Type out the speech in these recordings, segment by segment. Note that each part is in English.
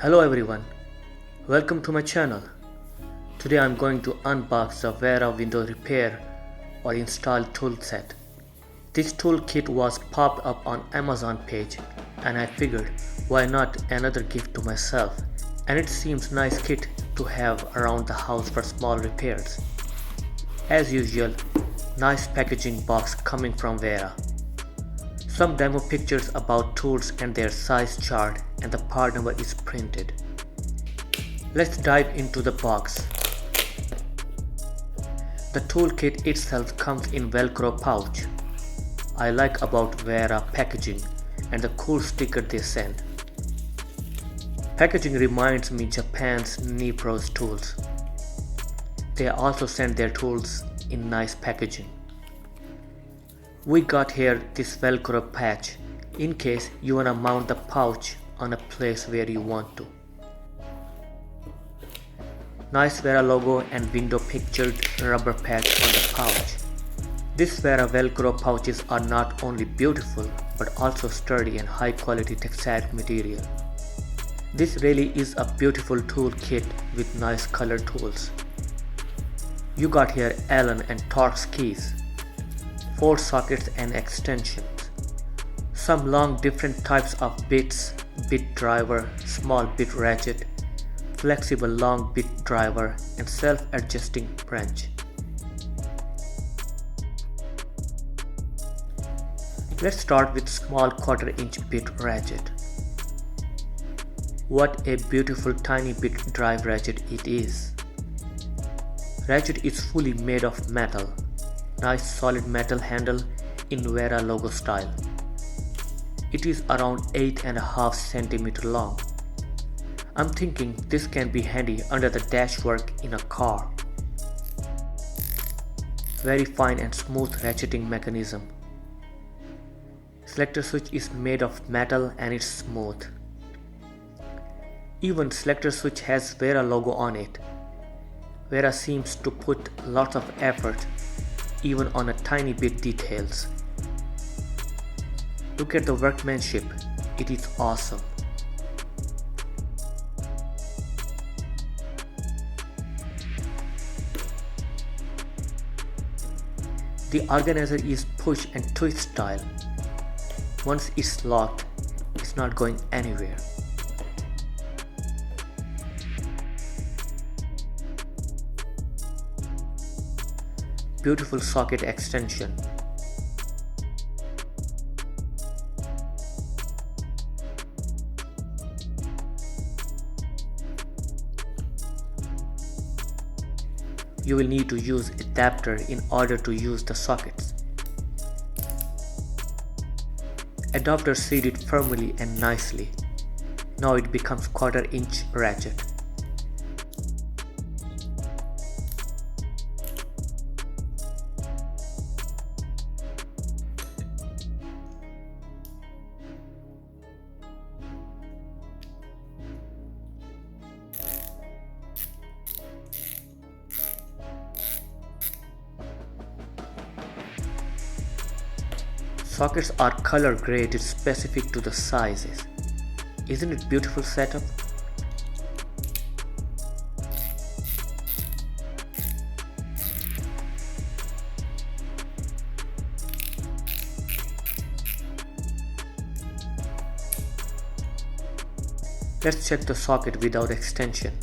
Hello everyone, welcome to my channel. Today I'm going to unbox the Wera window repair or install tool set. This tool kit was popped up on Amazon page and I figured why not another gift to myself, and it seems nice kit to have around the house for small repairs. As usual, nice packaging box coming from Wera. Some demo pictures about tools and their size chart, and the part number is printed. Let's dive into the box. The toolkit itself comes in Velcro pouch. I like about Wera packaging and the cool sticker they send. Packaging reminds me Japan's Nipro's tools. They also send their tools in nice packaging. We got here this Velcro patch in case you wanna mount the pouch on a place where you want to. Nice Wera logo and window pictured rubber patch on the pouch. This Wera Velcro pouches are not only beautiful but also sturdy and high quality textile material. This really is a beautiful tool kit with nice color tools. You got here Allen and Torx keys, 4 sockets and extensions, some long different types of bits, bit driver, small bit ratchet, flexible long bit driver and self-adjusting wrench. Let's start with small 1/4 inch bit ratchet. What a beautiful tiny bit drive ratchet it is. Ratchet is fully made of metal. Nice solid metal handle in Wera logo style. It is around 8.5 cm long. I'm thinking this can be handy under the dashwork in a car. Very fine and smooth ratcheting mechanism. Selector switch is made of metal and it's smooth. Even selector switch has Wera logo on it. Wera seems to put lots of effort even on a tiny bit details. Look at the workmanship, it is awesome. The organizer is push and twist style. Once it's locked, it's not going anywhere. Beautiful socket extension. You will need to use adapter in order to use the sockets. Adapter seated firmly and nicely. Now it becomes 1/4 inch ratchet. Sockets are color graded specific to the sizes. Isn't it beautiful setup? Let's check the socket without extension.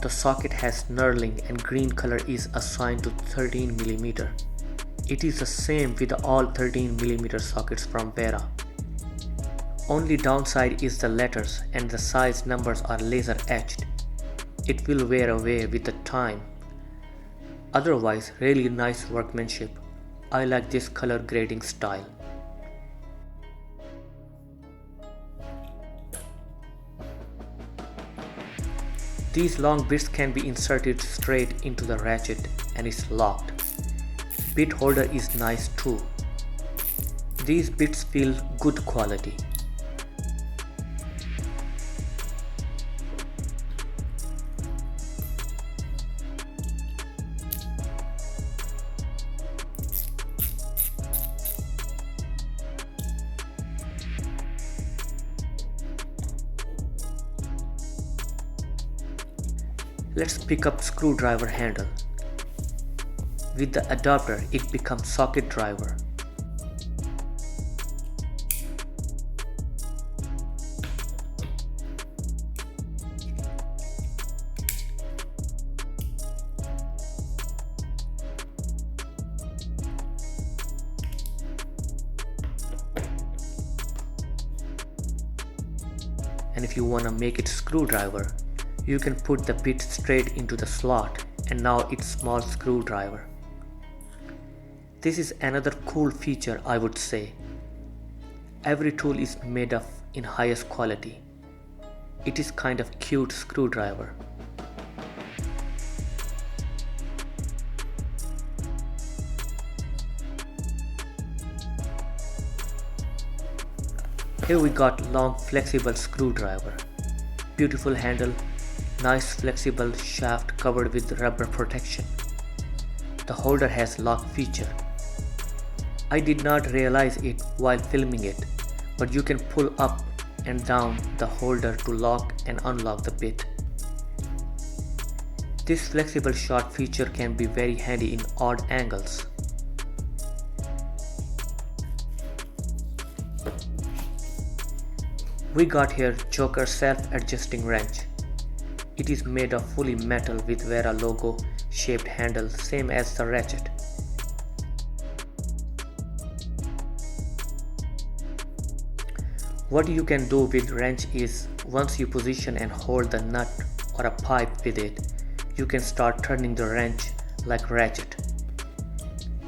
The socket has knurling and green color is assigned to 13 mm. It is the same with all 13 mm sockets from Wera. Only downside is the letters and the size numbers are laser etched. It will wear away with the time. Otherwise, really nice workmanship. I like this color grading style. These long bits can be inserted straight into the ratchet and is locked. Bit holder is nice too. These bits feel good quality. Let's pick up screwdriver handle. With the adapter, it becomes socket driver. And if you want to make it screwdriver, you can put the bit straight into the slot and now it's small screwdriver. This is another cool feature, I would say. Every tool is made of in highest quality. It is kind of cute screwdriver. Here we got long flexible screwdriver. Beautiful handle, nice flexible shaft covered with rubber protection. The holder has lock feature. I did not realize it while filming it, but you can pull up and down the holder to lock and unlock the bit. This flexible shot feature can be very handy in odd angles. We got here Joker self-adjusting wrench. It is made of fully metal with Wera logo shaped handle, same as the Ratchet. What you can do with wrench is, once you position and hold the nut or a pipe with it, you can start turning the wrench like Ratchet.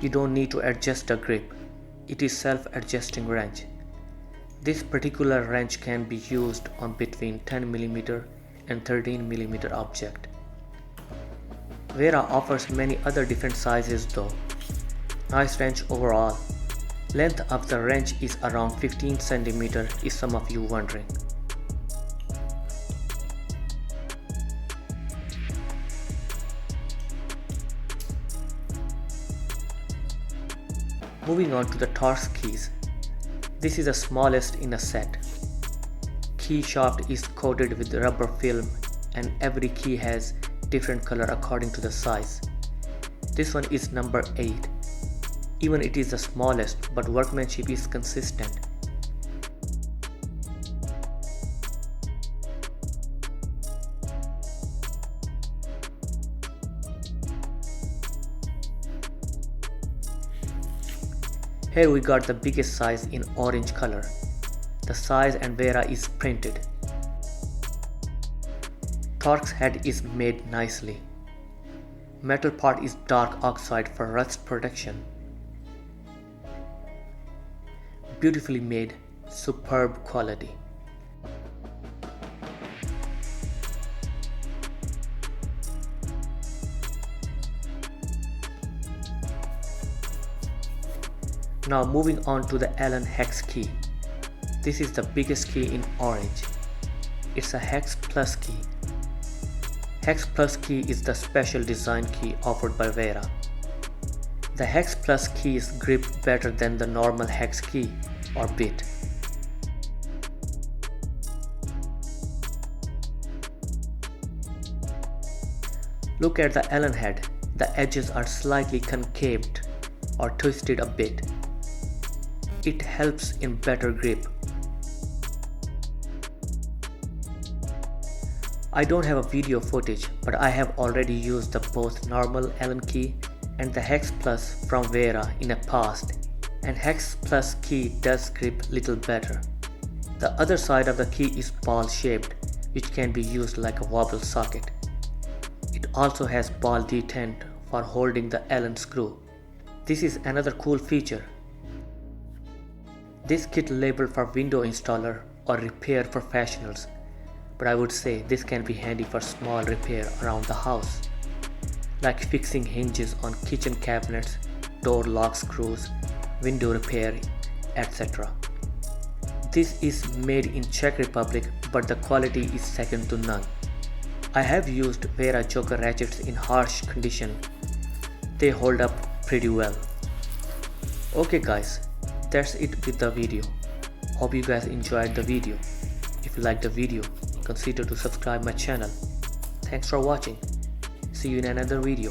You don't need to adjust the grip. It is self-adjusting wrench. This particular wrench can be used on between 10mm and 13mm object. Wera offers many other different sizes though. Nice wrench overall. Length of the wrench is around 15 cm if some of you wondering. Moving on to the Torx keys. This is the smallest in a set. Key shaft is coated with rubber film and every key has different color according to the size. This one is number 8. Even it is the smallest, but workmanship is consistent. Here we got the biggest size in orange color. The size and Wera is printed. Torx head is made nicely. Metal part is dark oxide for rust protection. Beautifully made, superb quality. Now moving on to the Allen hex key. This is the biggest key in orange. It's a hex plus key. Hex plus key is the special design key offered by Wera. The hex plus keys grip better than the normal hex key or bit. Look at the Allen head. The edges are slightly concaved or twisted a bit. It helps in better grip. I don't have a video footage, but I have already used the both normal Allen key and the Hex Plus from Wera in the past, and Hex Plus key does grip little better. The other side of the key is ball shaped, which can be used like a wobble socket. It also has ball detent for holding the Allen screw. This is another cool feature. This kit labeled for window installer or repair professionals, but I would say this can be handy for small repair around the house, like fixing hinges on kitchen cabinets, door lock screws, window repair, etc. This is made in Czech Republic, but the quality is second to none. I have used Wera Joker ratchets in harsh condition. They hold up pretty well. Okay guys, that's it with the video. Hope you guys enjoyed the video. If you liked the video, consider to subscribe my channel. Thanks for watching. See you in another video.